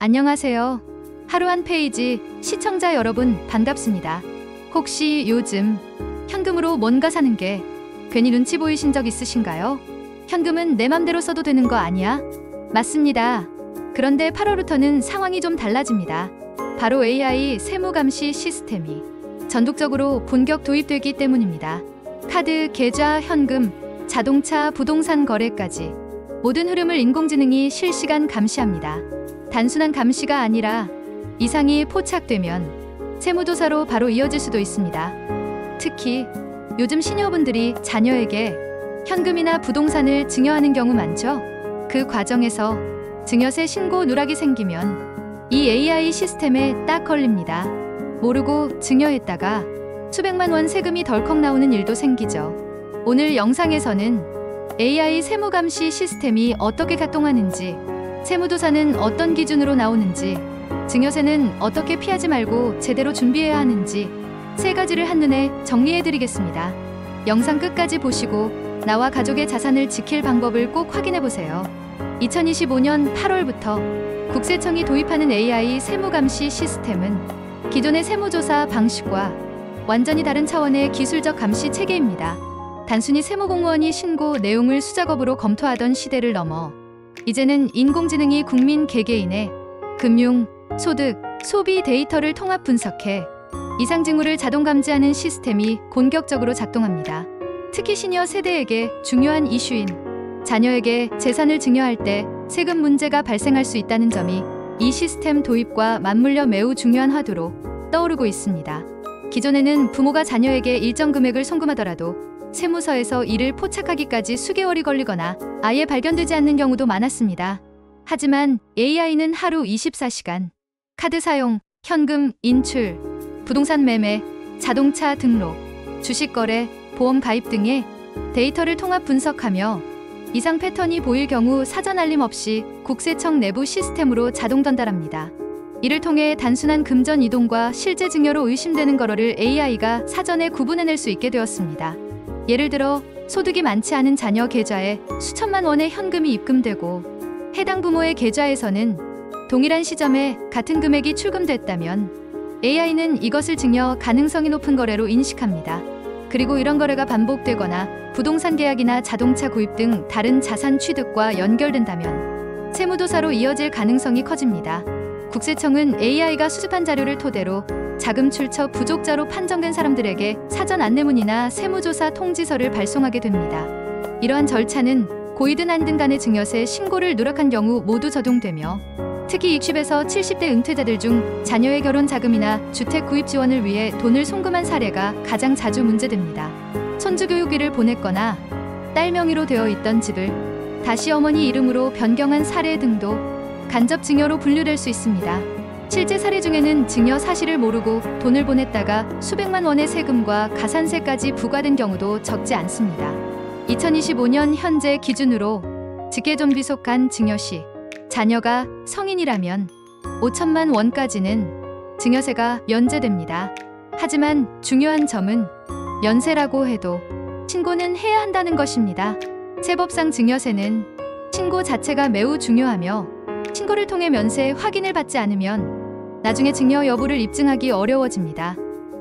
안녕하세요. 하루 한 페이지 시청자 여러분 반갑습니다. 혹시 요즘 현금으로 뭔가 사는 게 괜히 눈치 보이신 적 있으신가요? 현금은 내 맘대로 써도 되는 거 아니야? 맞습니다. 그런데 8월부터는 상황이 좀 달라집니다. 바로 AI 세무 감시 시스템이 전국적으로 본격 도입되기 때문입니다. 카드, 계좌, 현금, 자동차, 부동산 거래까지 모든 흐름을 인공지능이 실시간 감시합니다. 단순한 감시가 아니라 이상이 포착되면 세무조사로 바로 이어질 수도 있습니다. 특히 요즘 시니어분들이 자녀에게 현금이나 부동산을 증여하는 경우 많죠? 그 과정에서 증여세 신고 누락이 생기면 이 AI 시스템에 딱 걸립니다. 모르고 증여했다가 수백만 원 세금이 덜컥 나오는 일도 생기죠. 오늘 영상에서는 AI 세무감시 시스템이 어떻게 작동하는지, 세무조사는 어떤 기준으로 나오는지, 증여세는 어떻게 피하지 말고 제대로 준비해야 하는지 세 가지를 한눈에 정리해드리겠습니다. 영상 끝까지 보시고 나와 가족의 자산을 지킬 방법을 꼭 확인해보세요. 2025년 8월부터 국세청이 도입하는 AI 세무감시 시스템은 기존의 세무조사 방식과 완전히 다른 차원의 기술적 감시 체계입니다. 단순히 세무공무원이 신고 내용을 수작업으로 검토하던 시대를 넘어 이제는 인공지능이 국민 개개인의 금융, 소득, 소비 데이터를 통합 분석해 이상 징후를 자동 감지하는 시스템이 본격적으로 작동합니다. 특히 시니어 세대에게 중요한 이슈인 자녀에게 재산을 증여할 때 세금 문제가 발생할 수 있다는 점이 이 시스템 도입과 맞물려 매우 중요한 화두로 떠오르고 있습니다. 기존에는 부모가 자녀에게 일정 금액을 송금하더라도 세무서에서 이를 포착하기까지 수개월이 걸리거나 아예 발견되지 않는 경우도 많았습니다. 하지만 AI는 하루 24시간 카드 사용, 현금 인출, 부동산 매매, 자동차 등록, 주식 거래, 보험 가입 등의 데이터를 통합 분석하며 이상 패턴이 보일 경우 사전 알림 없이 국세청 내부 시스템으로 자동 전달합니다. 이를 통해 단순한 금전 이동과 실제 증여로 의심되는 거래를 AI가 사전에 구분해낼 수 있게 되었습니다. 예를 들어 소득이 많지 않은 자녀 계좌에 수천만 원의 현금이 입금되고 해당 부모의 계좌에서는 동일한 시점에 같은 금액이 출금됐다면 AI는 이것을 증여 가능성이 높은 거래로 인식합니다. 그리고 이런 거래가 반복되거나 부동산 계약이나 자동차 구입 등 다른 자산 취득과 연결된다면 세무조사로 이어질 가능성이 커집니다. 국세청은 AI가 수집한 자료를 토대로 자금 출처 부족자로 판정된 사람들에게 사전 안내문이나 세무조사 통지서를 발송하게 됩니다. 이러한 절차는 고이든 한든 간의 증여세 신고를 누락한 경우 모두 적용되며 특히 60에서 70대 은퇴자들 중 자녀의 결혼 자금이나 주택 구입 지원을 위해 돈을 송금한 사례가 가장 자주 문제됩니다. 손주 교육비를 보냈거나 딸 명의로 되어 있던 집을 다시 어머니 이름으로 변경한 사례 등도 간접 증여로 분류될 수 있습니다. 실제 사례 중에는 증여 사실을 모르고 돈을 보냈다가 수백만 원의 세금과 가산세까지 부과된 경우도 적지 않습니다. 2025년 현재 기준으로 직계존비속한 증여 시 자녀가 성인이라면 5천만 원까지는 증여세가 면제됩니다. 하지만 중요한 점은 연세라고 해도 신고는 해야 한다는 것입니다. 세법상 증여세는 신고 자체가 매우 중요하며 신고를 통해 면세 확인을 받지 않으면 나중에 증여 여부를 입증하기 어려워집니다.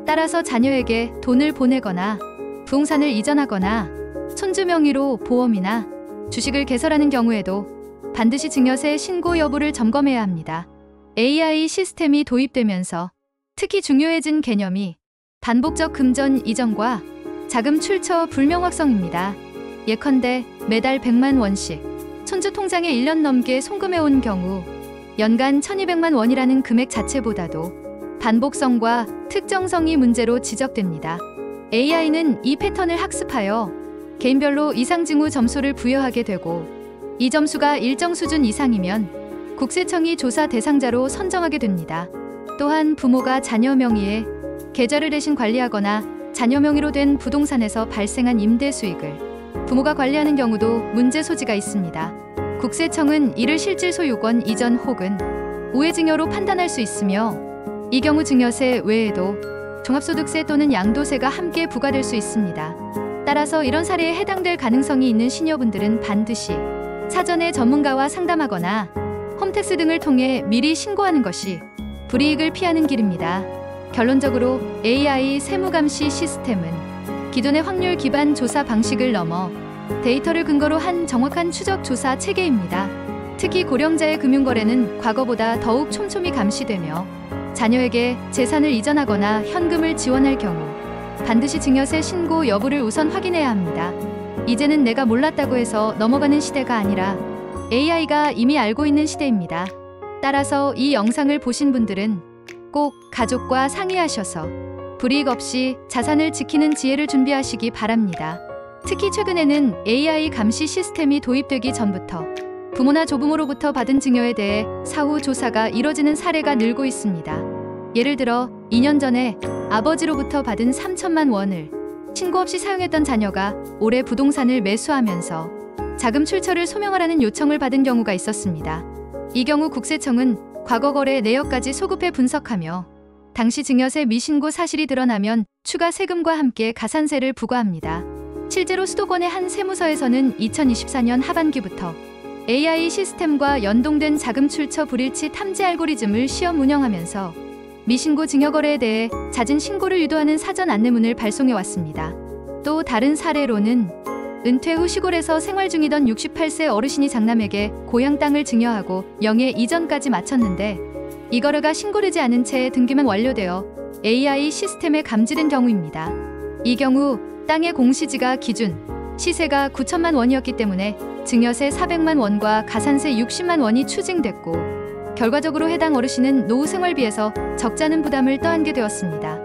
따라서 자녀에게 돈을 보내거나 부동산을 이전하거나 손주 명의로 보험이나 주식을 개설하는 경우에도 반드시 증여세 신고 여부를 점검해야 합니다. AI 시스템이 도입되면서 특히 중요해진 개념이 반복적 금전 이전과 자금 출처 불명확성입니다. 예컨대 매달 100만 원씩 손주 통장에 1년 넘게 송금해온 경우 연간 1200만 원이라는 금액 자체보다도 반복성과 특정성이 문제로 지적됩니다. AI는 이 패턴을 학습하여 개인별로 이상 징후 점수를 부여하게 되고 이 점수가 일정 수준 이상이면 국세청이 조사 대상자로 선정하게 됩니다. 또한 부모가 자녀 명의의 계좌를 대신 관리하거나 자녀 명의로 된 부동산에서 발생한 임대 수익을 부모가 관리하는 경우도 문제 소지가 있습니다. 국세청은 이를 실질 소유권 이전 혹은 우회증여로 판단할 수 있으며 이 경우 증여세 외에도 종합소득세 또는 양도세가 함께 부과될 수 있습니다. 따라서 이런 사례에 해당될 가능성이 있는 시니어분들은 반드시 사전에 전문가와 상담하거나 홈택스 등을 통해 미리 신고하는 것이 불이익을 피하는 길입니다. 결론적으로 AI 세무감시 시스템은 기존의 확률 기반 조사 방식을 넘어 데이터를 근거로 한 정확한 추적 조사 체계입니다. 특히 고령자의 금융거래는 과거보다 더욱 촘촘히 감시되며 자녀에게 재산을 이전하거나 현금을 지원할 경우 반드시 증여세 신고 여부를 우선 확인해야 합니다. 이제는 내가 몰랐다고 해서 넘어가는 시대가 아니라 AI가 이미 알고 있는 시대입니다. 따라서 이 영상을 보신 분들은 꼭 가족과 상의하셔서 불이익 없이 자산을 지키는 지혜를 준비하시기 바랍니다. 특히 최근에는 AI 감시 시스템이 도입되기 전부터 부모나 조부모로부터 받은 증여에 대해 사후 조사가 이뤄지는 사례가 늘고 있습니다. 예를 들어 2년 전에 아버지로부터 받은 3천만 원을 신고 없이 사용했던 자녀가 올해 부동산을 매수하면서 자금 출처를 소명하라는 요청을 받은 경우가 있었습니다. 이 경우 국세청은 과거 거래 내역까지 소급해 분석하며 당시 증여세 미신고 사실이 드러나면 추가 세금과 함께 가산세를 부과합니다. 실제로 수도권의 한 세무서에서는 2024년 하반기부터 AI 시스템과 연동된 자금 출처 불일치 탐지 알고리즘을 시험 운영하면서 미신고 증여거래에 대해 잦은 신고를 유도하는 사전 안내문을 발송해 왔습니다. 또 다른 사례로는 은퇴 후 시골에서 생활 중이던 68세 어르신이 장남에게 고향 땅을 증여하고 영해 이전까지 마쳤는데 이 거래가 신고되지 않은 채 등기만 완료되어 AI 시스템에 감지된 경우입니다. 이 경우 땅의 공시지가 기준 시세가 9천만 원이었기 때문에 증여세 400만 원과 가산세 60만 원이 추징됐고 결과적으로 해당 어르신은 노후 생활비에서 적잖은 부담을 떠안게 되었습니다.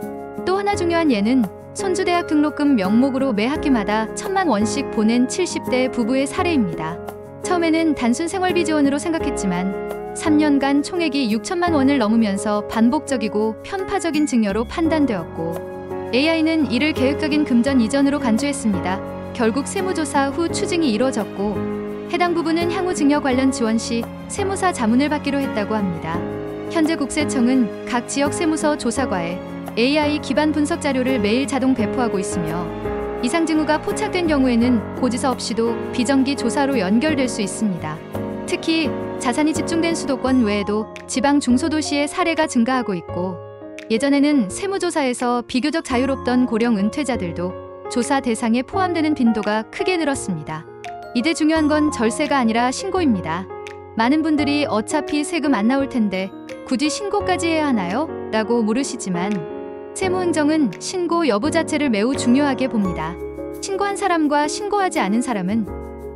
또 하나 중요한 예는 손주대학 등록금 명목으로 매 학기마다 1,000만 원씩 보낸 70대 부부의 사례입니다. 처음에는 단순 생활비 지원으로 생각했지만 3년간 총액이 6천만 원을 넘으면서 반복적이고 편파적인 증여로 판단되었고 AI는 이를 계획적인 금전 이전으로 간주했습니다. 결국 세무조사 후 추징이 이뤄졌고 해당 부부는 향후 증여 관련 지원 시 세무사 자문을 받기로 했다고 합니다. 현재 국세청은 각 지역 세무서 조사과에 AI 기반 분석 자료를 매일 자동 배포하고 있으며 이상 징후가 포착된 경우에는 고지서 없이도 비정기 조사로 연결될 수 있습니다. 특히 자산이 집중된 수도권 외에도 지방 중소도시의 사례가 증가하고 있고 예전에는 세무조사에서 비교적 자유롭던 고령 은퇴자들도 조사 대상에 포함되는 빈도가 크게 늘었습니다. 이제 중요한 건 절세가 아니라 신고입니다. 많은 분들이 어차피 세금 안 나올 텐데 굳이 신고까지 해야 하나요? 라고 물으시지만 세무행정은 신고 여부 자체를 매우 중요하게 봅니다. 신고한 사람과 신고하지 않은 사람은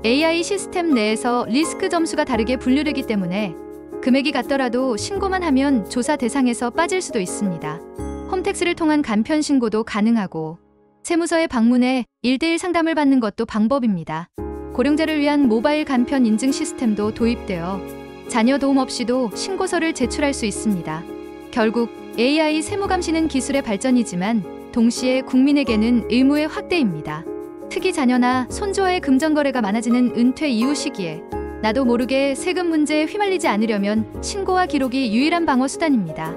AI 시스템 내에서 리스크 점수가 다르게 분류되기 때문에 금액이 같더라도 신고만 하면 조사 대상에서 빠질 수도 있습니다. 홈택스를 통한 간편 신고도 가능하고 세무서에 방문해 1:1 상담을 받는 것도 방법입니다. 고령자를 위한 모바일 간편 인증 시스템도 도입되어 자녀 도움 없이도 신고서를 제출할 수 있습니다. 결국 AI 세무감시는 기술의 발전이지만 동시에 국민에게는 의무의 확대입니다. 특히 자녀나 손주와의 금전거래가 많아지는 은퇴 이후 시기에 나도 모르게 세금 문제에 휘말리지 않으려면 신고와 기록이 유일한 방어 수단입니다.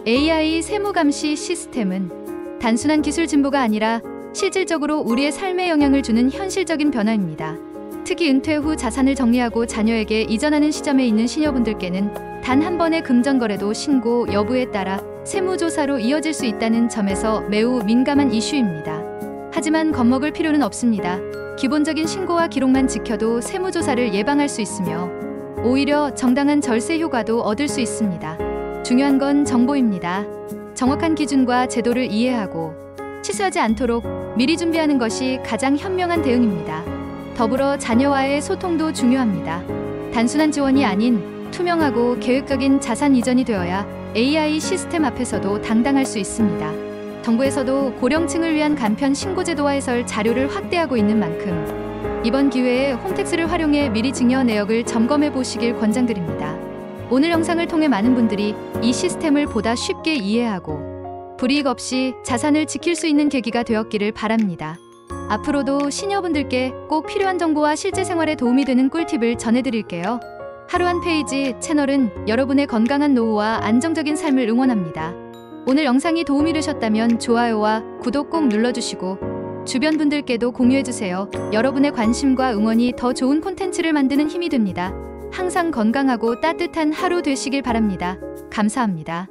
AI 세무감시 시스템은 단순한 기술 진보가 아니라 실질적으로 우리의 삶에 영향을 주는 현실적인 변화입니다. 특히 은퇴 후 자산을 정리하고 자녀에게 이전하는 시점에 있는 시녀분들께는 단 한 번의 금전거래도 신고 여부에 따라 세무조사로 이어질 수 있다는 점에서 매우 민감한 이슈입니다. 하지만 겁먹을 필요는 없습니다. 기본적인 신고와 기록만 지켜도 세무조사를 예방할 수 있으며 오히려 정당한 절세 효과도 얻을 수 있습니다. 중요한 건 정보입니다. 정확한 기준과 제도를 이해하고 실수하지 않도록 미리 준비하는 것이 가장 현명한 대응입니다. 더불어 자녀와의 소통도 중요합니다. 단순한 지원이 아닌 투명하고 계획적인 자산 이전이 되어야 AI 시스템 앞에서도 당당할 수 있습니다. 정부에서도 고령층을 위한 간편 신고 제도와 해설 자료를 확대하고 있는 만큼 이번 기회에 홈택스를 활용해 미리 증여 내역을 점검해 보시길 권장드립니다. 오늘 영상을 통해 많은 분들이 이 시스템을 보다 쉽게 이해하고 불이익 없이 자산을 지킬 수 있는 계기가 되었기를 바랍니다. 앞으로도 시니어분들께 꼭 필요한 정보와 실제 생활에 도움이 되는 꿀팁을 전해드릴게요. 하루 한 페이지 채널은 여러분의 건강한 노후와 안정적인 삶을 응원합니다. 오늘 영상이 도움이 되셨다면 좋아요와 구독 꼭 눌러주시고 주변 분들께도 공유해주세요. 여러분의 관심과 응원이 더 좋은 콘텐츠를 만드는 힘이 됩니다. 항상 건강하고 따뜻한 하루 되시길 바랍니다. 감사합니다.